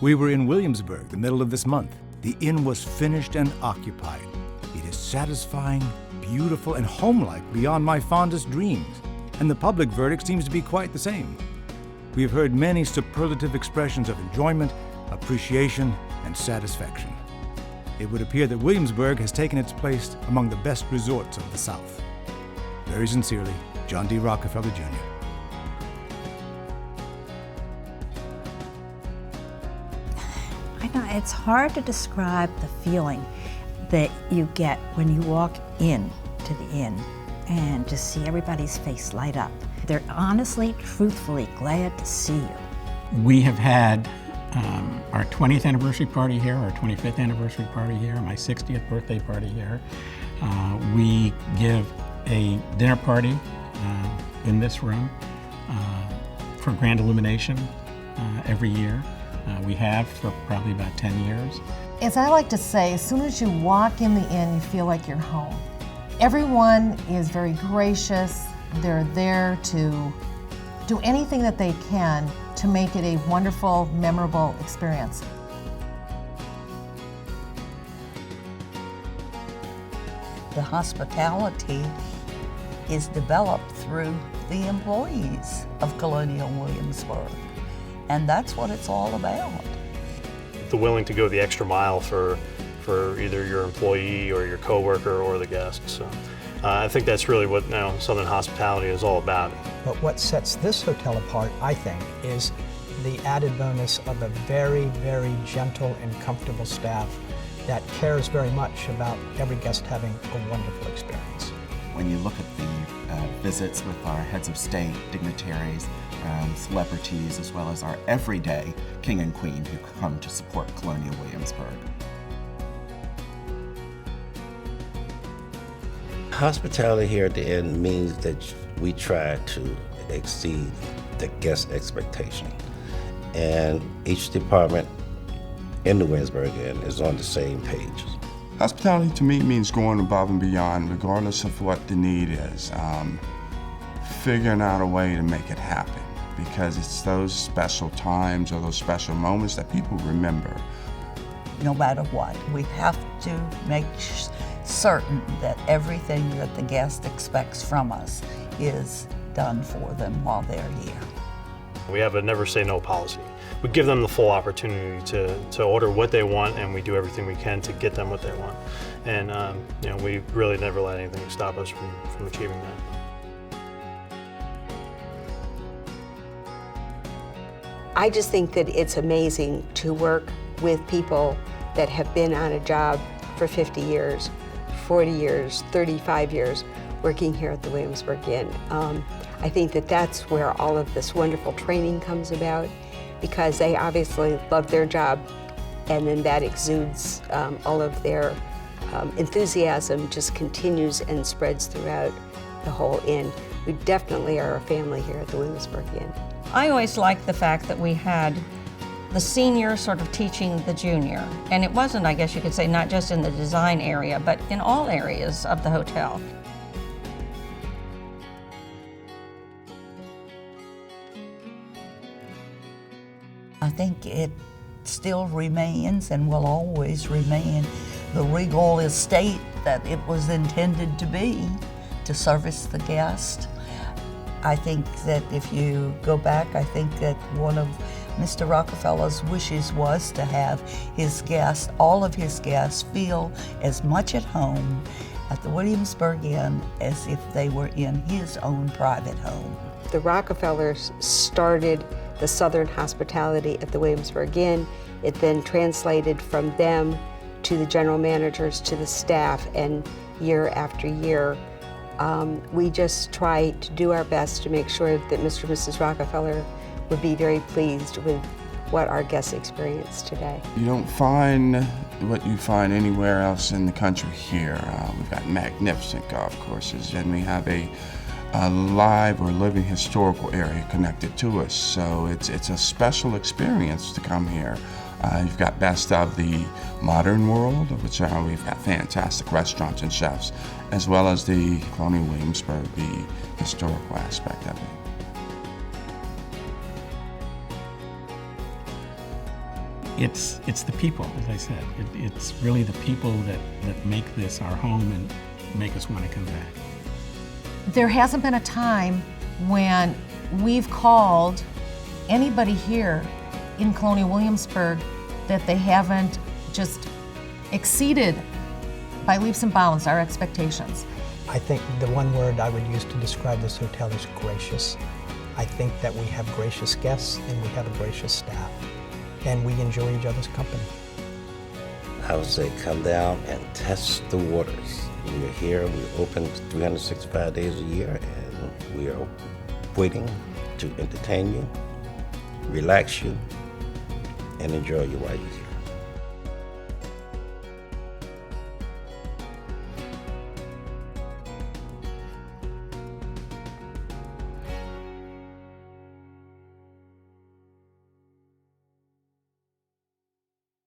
We were in Williamsburg the middle of this month. The inn was finished and occupied. It is satisfying, beautiful, and homelike beyond my fondest dreams, and the public verdict seems to be quite the same. We have heard many superlative expressions of enjoyment, appreciation, and satisfaction. It would appear that Williamsburg has taken its place among the best resorts of the South. Very sincerely, John D. Rockefeller, Jr. I know it's hard to describe the feeling that you get when you walk in to the inn and just see everybody's face light up. They're honestly, truthfully glad to see you. We have had our 20th anniversary party here, our 25th anniversary party here, my 60th birthday party here. We give a dinner party in this room for grand illumination every year. We have for probably about 10 years. As I like to say, as soon as you walk in the inn, you feel like you're home. Everyone is very gracious. They're there to do anything that they can to make it a wonderful, memorable experience. The hospitality is developed through the employees of Colonial Williamsburg, and that's what it's all about. The willing to go the extra mile for either your employee or your coworker or the guest. So I think that's really what Southern hospitality is all about. But what sets this hotel apart, I think, is the added bonus of a very, very gentle and comfortable staff that cares very much about every guest having a wonderful experience. When you look at the visits with our heads of state, dignitaries, celebrities, as well as our everyday king and queen who come to support Colonial Williamsburg. Hospitality here at the inn means that we try to exceed the guest expectation. And each department in the Williamsburg Inn is on the same page. Hospitality to me means going above and beyond, regardless of what the need is. Figuring out a way to make it happen, because it's those special times or those special moments that people remember. No matter what, we have to make certain that everything that the guest expects from us is done for them while they're here. We have a never say no policy. We give them the full opportunity to order what they want, and we do everything we can to get them what they want. And we really never let anything stop us from achieving that. I just think that it's amazing to work with people that have been on a job for 50 years, 40 years, 35 years, working here at the Williamsburg Inn. I think that that's where all of this wonderful training comes about, because they obviously love their job, and then that exudes all of their enthusiasm just continues and spreads throughout the whole inn. We definitely are a family here at the Williamsburg Inn. I always liked the fact that we had the senior sort of teaching the junior. And it wasn't, I guess you could say, not just in the design area, but in all areas of the hotel. I think it still remains and will always remain the regal estate that it was intended to be, to service the guest. I think that if you go back, I think that one of Mr. Rockefeller's wishes was to have his guests, all of his guests, feel as much at home at the Williamsburg Inn as if they were in his own private home. The Rockefellers started the Southern hospitality at the Williamsburg Inn. It then translated from them to the general managers, to the staff, and year after year, we just try to do our best to make sure that Mr. and Mrs. Rockefeller would be very pleased with what our guests experience today. You don't find what you find anywhere else in the country here. We've got magnificent golf courses, and we have a live or living historical area connected to us. So it's a special experience to come here. You've got best of the modern world, which we've got fantastic restaurants and chefs, as well as the Colonial Williamsburg, the historical aspect of it. it's the people, as I said. It's really the people that make this our home and make us want to come back. There hasn't been a time when we've called anybody here in Colonial Williamsburg that they haven't just exceeded by leaps and bounds our expectations. I think the one word I would use to describe this hotel is gracious. I think that we have gracious guests and we have a gracious staff, and we enjoy each other's company. I would say come down and test the waters. We're here, we're open 365 days a year, and we are waiting to entertain you, relax you, and enjoy you while you're here.